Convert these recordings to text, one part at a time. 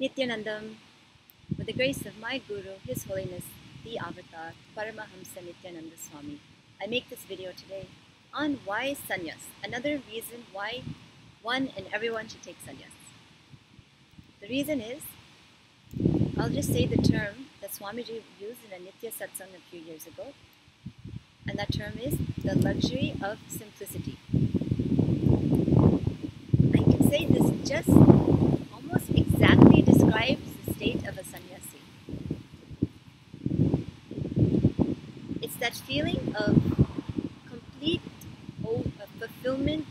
Nithyanandam, with the grace of my Guru, His Holiness, the Avatar, Paramahamsa Nithyananda Swami, I make this video today on why sannyas, another reason why one and everyone should take sannyas. The reason is, I'll just say the term that Swamiji used in a Nitya Satsang a few years ago, and that term is the luxury of simplicity. I can say this just almost exactly describes the state of a sannyasi. It's that feeling of complete fulfillment,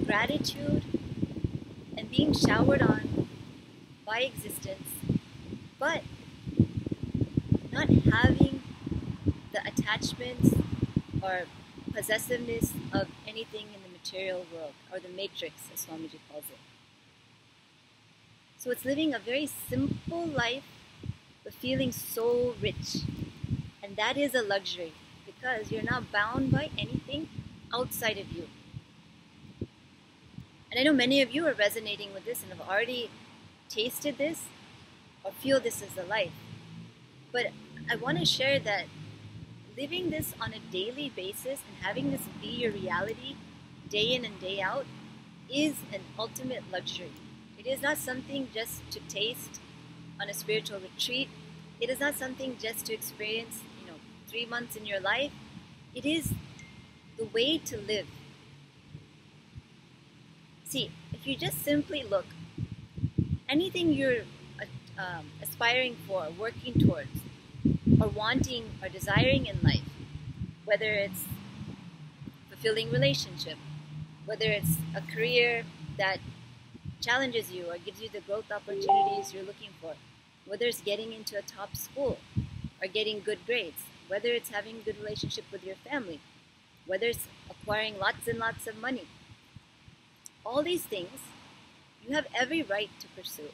gratitude, and being showered on by existence, but not having the attachments or possessiveness of anything in the material world, or the matrix, as Swamiji calls it. So it's living a very simple life, but feeling so rich. And that is a luxury, because you're not bound by anything outside of you. And I know many of you are resonating with this and have already tasted this or feel this is the life. But I want to share that living this on a daily basis and having this be your reality day in and day out is an ultimate luxury. It is not something just to taste on a spiritual retreat. It is not something just to experience, 3 months in your life. It is the way to live. See, if you just simply look, anything you're aspiring for, working towards, or wanting or desiring in life, whether it's fulfilling relationship, whether it's a career that challenges you or gives you the growth opportunities you're looking for, whether it's getting into a top school or getting good grades, whether it's having a good relationship with your family, whether it's acquiring lots and lots of money, all these things you have every right to pursue.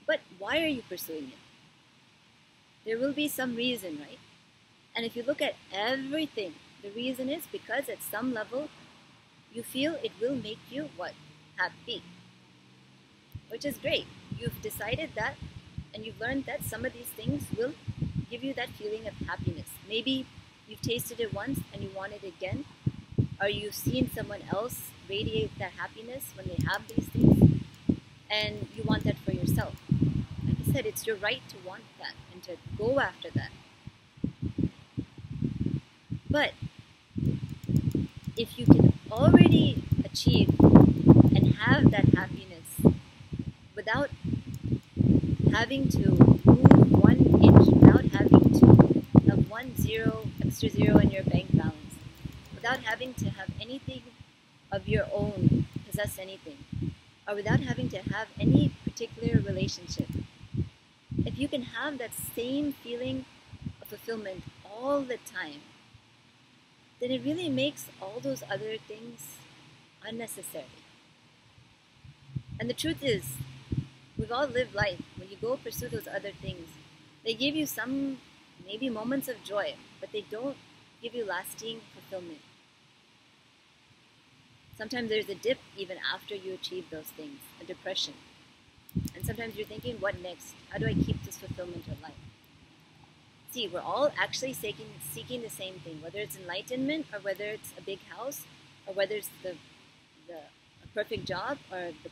But why are you pursuing it? There will be some reason, right? And if you look at everything, the reason is because at some level you feel it will make you what? Happy. Which is great. You've decided that, and you've learned that some of these things will give you that feeling of happiness. Maybe you've tasted it once and you want it again, or you've seen someone else radiate that happiness when they have these things, and you want that for yourself. Like I said, it's your right to want that and to go after that. But if you can already achieve and have that happiness without having to move 1 inch, without having to have extra zero in your bank balance, without having to have anything of your own, possess anything, or without having to have any particular relationship, if you can have that same feeling of fulfillment all the time, then it really makes all those other things unnecessary. And the truth is, we've all lived life. When you go pursue those other things, they give you some, maybe moments of joy, but they don't give you lasting fulfillment. Sometimes there's a dip even after you achieve those things, a depression. And sometimes you're thinking, what next? How do I keep this fulfillment of life? See, we're all actually seeking the same thing, whether it's enlightenment, or whether it's a big house, or whether it's the perfect job, or the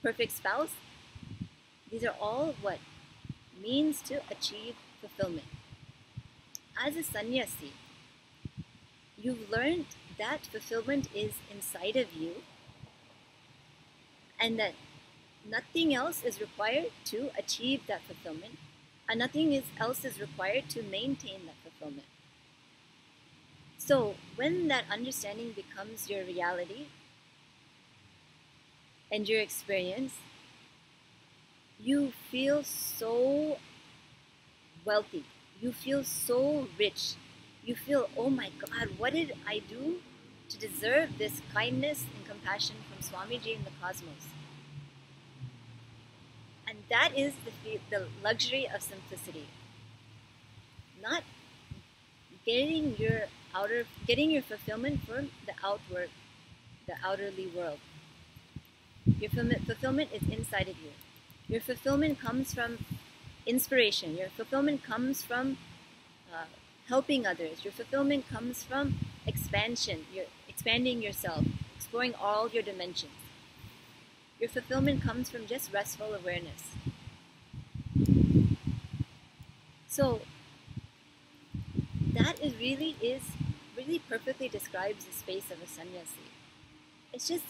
perfect spouse. These are all what? Means to achieve fulfillment. As a sannyasi, you've learned that fulfillment is inside of you, and that nothing else is required to achieve that fulfillment, and nothing else is required to maintain that fulfillment. So when that understanding becomes your reality and your experience, you feel so wealthy. You feel so rich. You feel, oh my God, what did I do to deserve this kindness and compassion from Swamiji and the cosmos? And that is the luxury of simplicity. Not getting your fulfillment from the outerly world. Your fulfillment is inside of you. Your fulfillment comes from inspiration. Your fulfillment comes from helping others. Your fulfillment comes from expansion. You're expanding yourself, exploring all your dimensions. Your fulfillment comes from just restful awareness. So that really perfectly describes the space of a sannyasi. It's just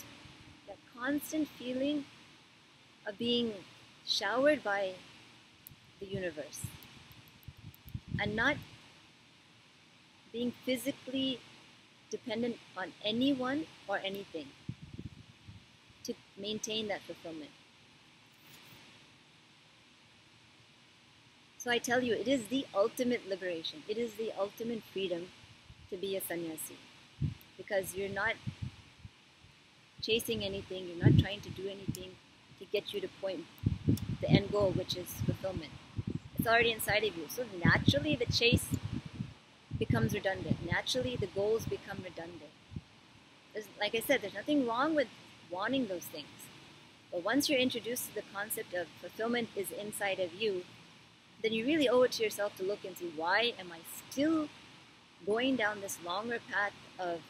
that constant feeling of being showered by the universe and not being physically dependent on anyone or anything to maintain that fulfillment. So I tell you, it is the ultimate liberation. It is the ultimate freedom to be a sannyasi, because you're not chasing anything, you're not trying to do anything to get you to the end goal, which is fulfillment. It's already inside of you. So naturally the chase becomes redundant. Naturally the goals become redundant. Like I said, there's nothing wrong with wanting those things. But once you're introduced to the concept of fulfillment is inside of you, then you really owe it to yourself to look and see, why am I still going down this longer path of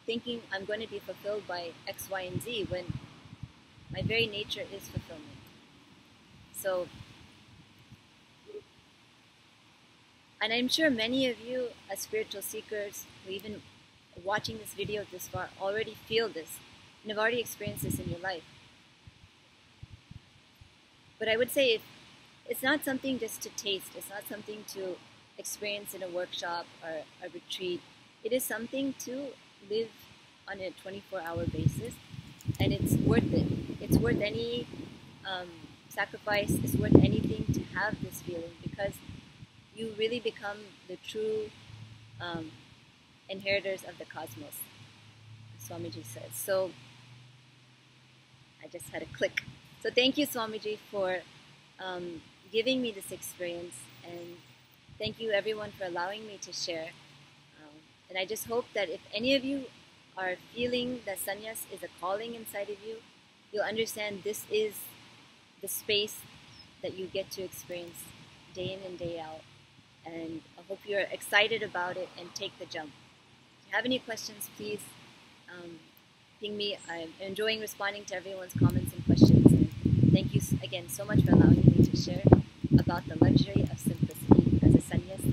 thinking I'm going to be fulfilled by X, Y, and Z when my very nature is fulfillment. So, and I'm sure many of you as spiritual seekers who even watching this video this far already feel this and have already experienced this in your life. But I would say it's not something just to taste. It's not something to experience in a workshop or a retreat. It is something to live on a 24-hour basis, and it's worth it. It's worth any sacrifice. It's worth anything to have this feeling, because you really become the true inheritors of the cosmos, Swamiji says. So I just had a click. So thank you, Swamiji, for giving me this experience, and thank you everyone for allowing me to share. And I just hope that if any of you are feeling that sannyas is a calling inside of you, you'll understand this is the space that you get to experience day in and day out. And I hope you're excited about it and take the jump. If you have any questions, please ping me. I'm enjoying responding to everyone's comments and questions. And thank you again so much for allowing me to share about the luxury of simplicity as a sannyas.